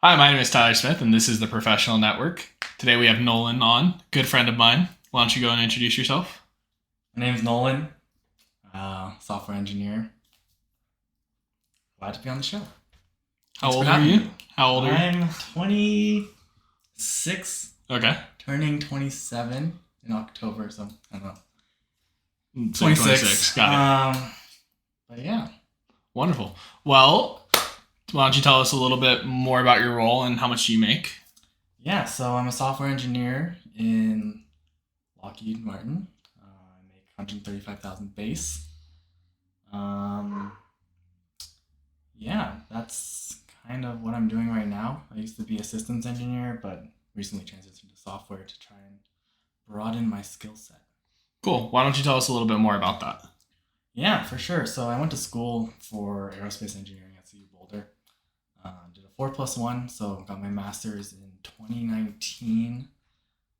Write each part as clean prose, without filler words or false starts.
Hi, my name is Tyler Smith, and this is the Professional Network. Today we have Nolan on, good friend of mine. Why don't you go and introduce yourself? My name's Nolan, software engineer. Glad to be on the show. How Thanks for old are having you? me. How old are you? I'm 26, Okay. turning 27 in October, so I don't know. So 26. Got it. But yeah. Wonderful. Well, why don't you tell us a little bit more about your role and how much you make? Yeah, so I'm a software engineer in Lockheed Martin. I make 135,000 base. Yeah, that's kind of what I'm doing right now. I used to be a systems engineer, but recently transitioned to software to try and broaden my skill set. Cool. Why don't you tell us a little bit more about that? Yeah, for sure. So I went to school for aerospace engineering at CU Boulder. Did a 4+1, so got my master's in 2019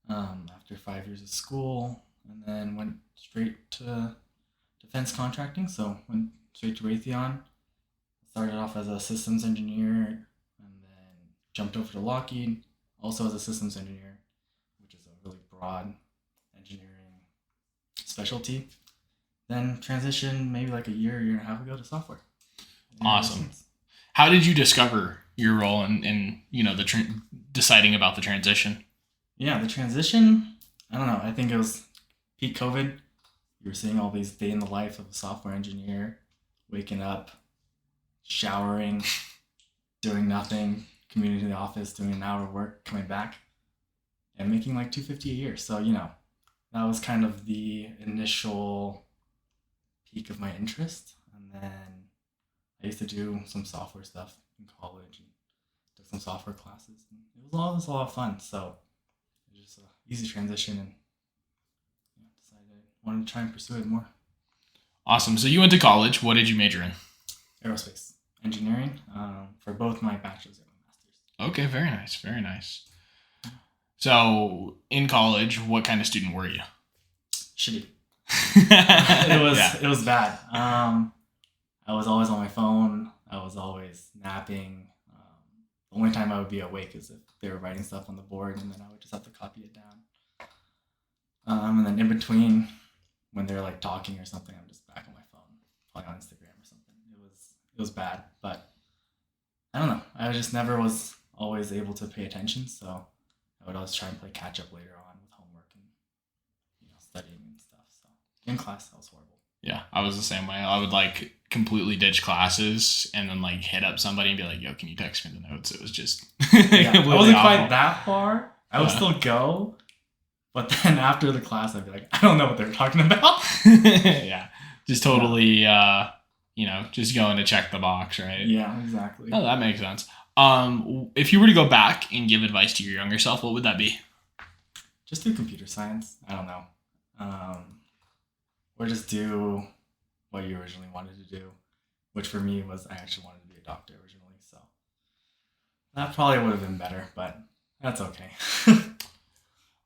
after 5 years of school, and then went straight to defense contracting. So went straight to Raytheon. Started off as a systems engineer and then jumped over to Lockheed, also as a systems engineer, which is a really broad engineering specialty. Then transitioned maybe like a year and a half ago to software. Awesome. How did you discover your role in deciding about the transition? Yeah, the transition, I don't know. I think it was peak COVID. You were seeing all these day in the life of a software engineer, waking up, showering, doing nothing, commuting to the office, doing an hour of work, coming back, and making like $250 a year. So, that was kind of the initial peak of my interest. And then I used to do some software stuff in college and took some software classes. And it was a lot of fun. So it was just an easy transition and decided I wanted to try and pursue it more. Awesome. So you went to college. What did you major in? Aerospace engineering for both my bachelor's and my master's. Okay, very nice. Very nice. So in college, what kind of student were you? Shitty. Yeah. It was bad. I was always on my phone. I was always napping. The only time I would be awake is if they were writing stuff on the board, and then I would just have to copy it down. And then in between, when they're like talking or something, I'm just back on my phone, probably on Instagram or something. It was bad, but I don't know. I just never was always able to pay attention, so I would always try and play catch up later on with homework and studying and stuff. So in class, that was horrible. Yeah, I was the same way. I would like completely ditch classes and then like hit up somebody and be like, "Yo, can you text me the notes?" It was just Yeah, I wasn't awful. quite that far. I would still go, but then after the class, I'd be like, I don't know what they're talking about. Yeah, just totally, just going to check the box, right? Yeah, exactly. Oh, that makes sense. If you were to go back and give advice to your younger self, what would that be? Just do computer science. I don't know. Or just do what you originally wanted to do, which for me was I actually wanted to be a doctor originally. So that probably would have been better, but that's okay.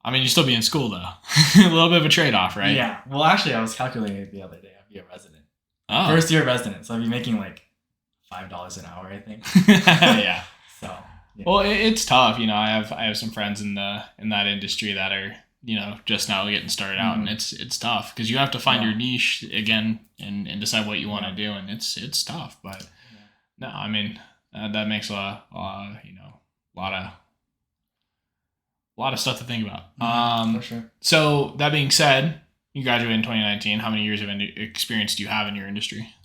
I mean, you'd still be in school though. A little bit of a trade-off, right? Yeah. Well, actually, I was calculating it the other day. I'd be a resident. Oh. First year resident. So I'd be making like $5 an hour, I think. Yeah. So. Yeah. Well, it's tough. I have some friends in that industry that are just now getting started out, and it's tough because you have to find your niche again and decide what you want to do, and it's tough. But no, I mean that makes a lot of stuff to think about. For sure. So that being said, you graduated in 2019. How many years of experience do you have in your industry?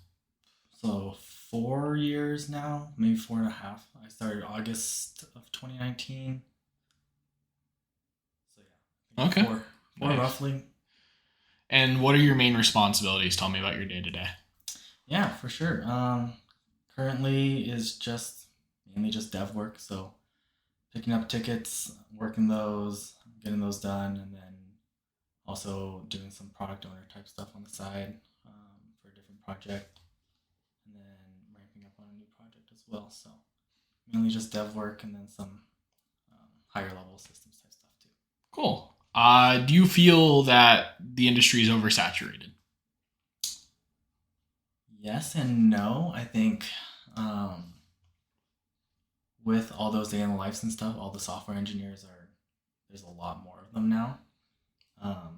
So 4 years now, maybe 4.5. I started August of 2019. So yeah. Okay. Four Nice. roughly. And what are your main responsibilities? Tell me about your day to day. Yeah, for sure. Currently is mainly just dev work. So picking up tickets, working those, getting those done, and then also doing some product owner type stuff on the side for a different project, and then ramping up on a new project as well. So mainly just dev work and then some higher level systems type stuff too. Cool. Do you feel that the industry is oversaturated? Yes and no. I think with all those day in the lives and stuff, all the software engineers there's a lot more of them now.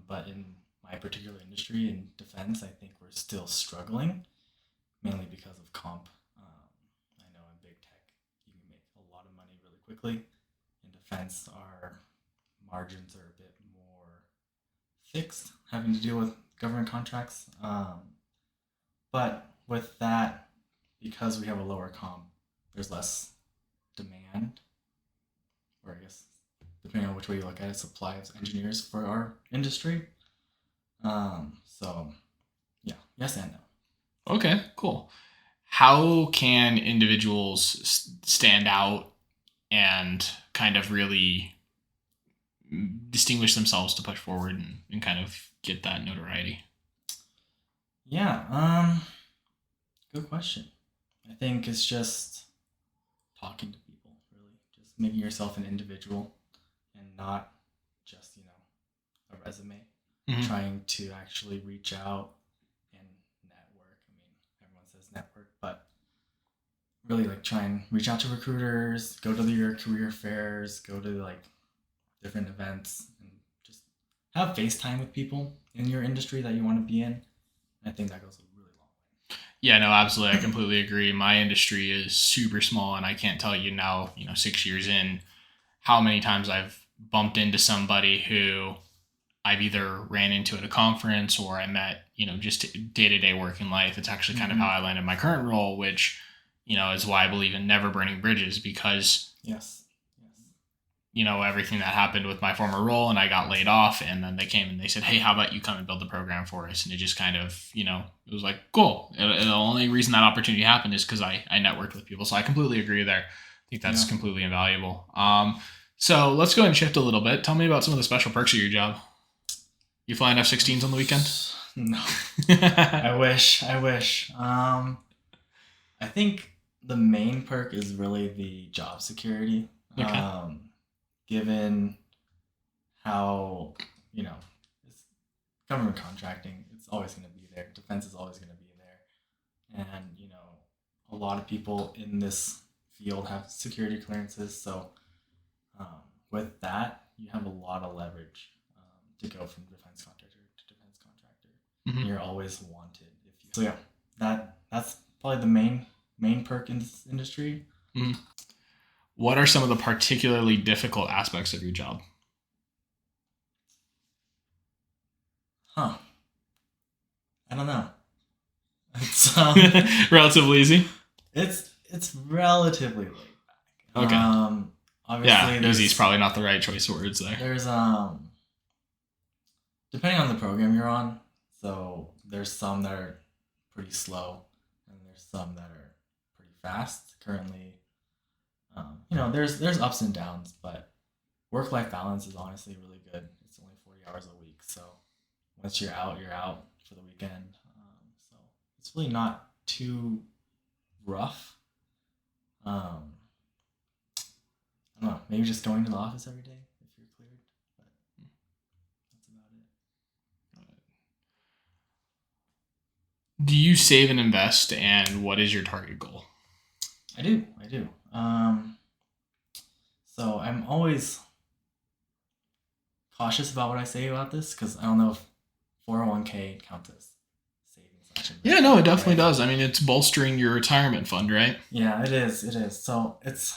But in my particular industry, in defense, I think we're still struggling, mainly because of comp. I know in big tech, you can make a lot of money really quickly. In defense, our margins are a bit more fixed, having to deal with government contracts. But with that, because we have a lower comp, there's less demand, or I guess depending on which way you look at it, supply of engineers for our industry. So yeah, yes and no. Okay, cool. How can individuals stand out and kind of really distinguish themselves to push forward and kind of get that notoriety? Yeah, good question. I think it's just talking to people, really. Just making yourself an individual and not just, a resume. Mm-hmm. Trying to actually reach out and network. I mean, everyone says network, but really try and reach out to recruiters, go to your career fairs, go to different events, and just have FaceTime with people in your industry that you want to be in. I think that goes a really long way. Yeah, no, absolutely. I completely agree. My industry is super small, and I can't tell you now, 6 years in, how many times I've bumped into somebody who I've either ran into at a conference or I met, just day-to-day working life. It's actually kind of how I landed my current role, which, is why I believe in never burning bridges, because yes. Everything that happened with my former role, and I got laid off, and then they came and they said, hey, how about you come and build the program for us? And it just kind of, it was like, cool. The only reason that opportunity happened is because I networked with people. So I completely agree there. I think that's completely invaluable. So let's go ahead and shift a little bit. Tell me about some of the special perks of your job. You flying F-16s on the weekend? No. I wish. I think the main perk is really the job security. Okay. Given how, it's government contracting, it's always going to be there. Defense is always going to be there. And, a lot of people in this field have security clearances. So with that, you have a lot of leverage to go from defense contractor to defense contractor. Mm-hmm. You're always wanted. So yeah, that's probably the main perk in this industry. Mm-hmm. What are some of the particularly difficult aspects of your job? I don't know. It's relatively easy. It's relatively laid back. Okay. Obviously, easy is probably not the right choice of words there. There's depending on the program you're on. So there's some that are pretty slow, and there's some that are pretty fast. Currently, there's ups and downs, but work-life balance is honestly really good. It's only 40 hours a week, so once you're out for the weekend. So it's really not too rough. I don't know. Maybe just going to the office every day if you're cleared, but that's about it. Do you save and invest, and what is your target goal? I do. So I'm always cautious about what I say about this because I don't know if 401k counts as savings. Yeah, no, it definitely does. I mean, it's bolstering your retirement fund, right? Yeah, it is. So it's.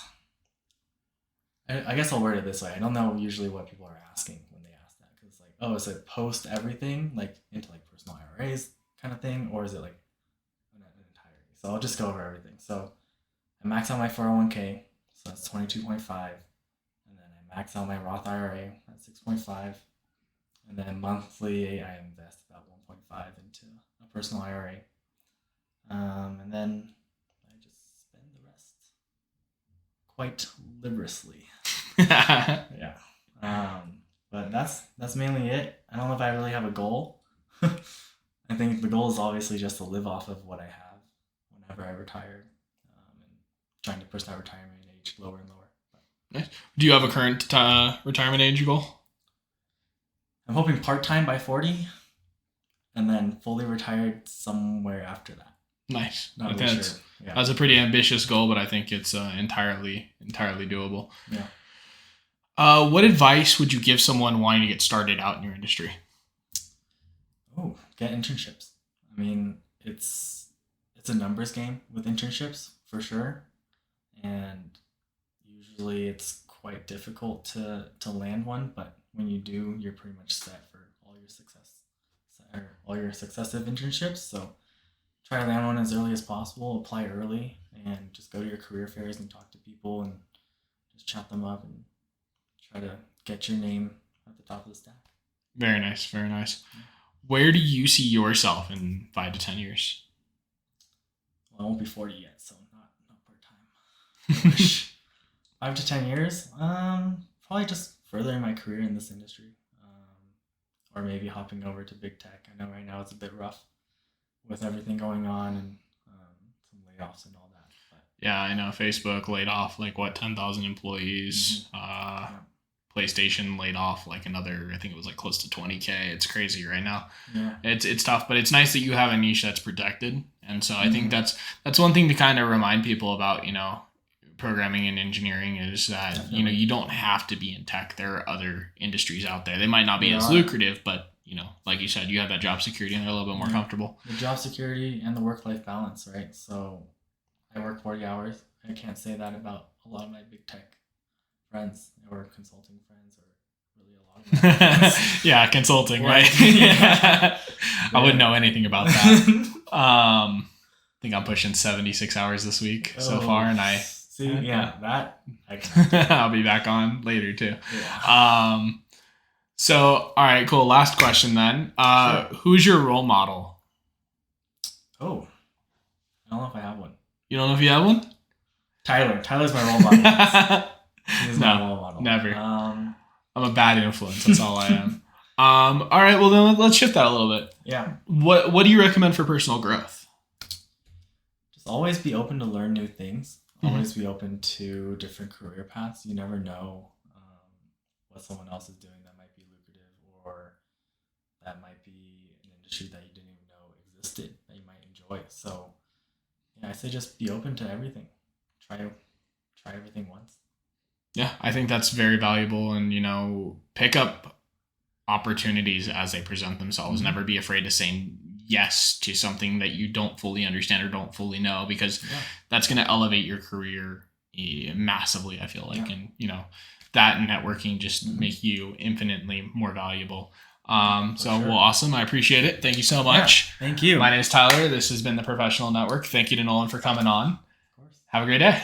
I guess I'll word it this way. I don't know usually what people are asking when they ask that because is it post everything into personal IRAs kind of thing, or is it an entirety? So I'll just go over everything. So I max out my 401k, so that's 22.5, and then I max out my Roth IRA at 6.5, and then monthly I invest about 1.5 into a personal IRA, and then I just spend the rest quite liberously. Yeah. But that's mainly it. I don't know if I really have a goal. I think the goal is obviously just to live off of what I have whenever I retire, and trying to push that retirement age lower and lower. Nice. Do you have a current retirement age goal? I'm hoping part-time by 40, and then fully retired somewhere after that. Nice. Not I really think sure. Yeah. that's a pretty ambitious goal, but I think it's entirely doable. Yeah. What advice would you give someone wanting to get started out in your industry? Oh, get internships. I mean, it's a numbers game with internships for sure, and usually it's quite difficult to land one. But when you do, you're pretty much set for all your successive internships. So try to land one as early as possible. Apply early, and just go to your career fairs and talk to people and just chat them up and try to get your name at the top of the stack. Very nice. Very nice. Where do you see yourself in 5 to 10 years? Well, I won't be 40 yet, so not part time. I wish 5 to 10 years. Probably just furthering my career in this industry, or maybe hopping over to big tech. I know right now it's a bit rough with everything going on and some layoffs and all that. But Yeah, I know Facebook laid off 10,000 employees. yeah. PlayStation laid off another, I think it was close to 20K. It's crazy right now. Yeah. It's tough, but it's nice that you have a niche that's protected. And so I think that's one thing to kind of remind people about, programming and engineering is that, Definitely. you don't have to be in tech. There are other industries out there. They might not be There as are. lucrative, but, like you said, you have that job security and they're a little bit more comfortable. The job security and the work-life balance, right? So I work 40 hours. I can't say that about a lot of my big tech friends or consulting friends or really a lot of my friends. Yeah, consulting, right? Yeah. I wouldn't know anything about that. I think I'm pushing 76 hours this week so far, and I'll be back on later too. Yeah. So, all right, cool. Last question then. Sure. Who's your role model? Oh, I don't know if I have one. You don't know if you have one? Tyler's my role model. He's my role model. Never. I'm a bad influence. That's all I am. All right. Well, then let's shift that a little bit. Yeah. What do you recommend for personal growth? Just always be open to learn new things. Always be open to different career paths. You never know what someone else is doing that might be lucrative, or that might be an industry that you didn't even know existed that you might enjoy. So, yeah, I say just be open to everything. Try everything once. Yeah, I think that's very valuable, and pick up opportunities as they present themselves. Never be afraid to say yes to something that you don't fully understand or don't fully know, because that's going to elevate your career massively, I feel like. And that and networking just make you infinitely more valuable. Well, awesome. I appreciate it. Thank you so much. Yeah, thank you. My name is Tyler. This has been the Professional Network. Thank you to Nolan for coming on. Of course. Have a great day.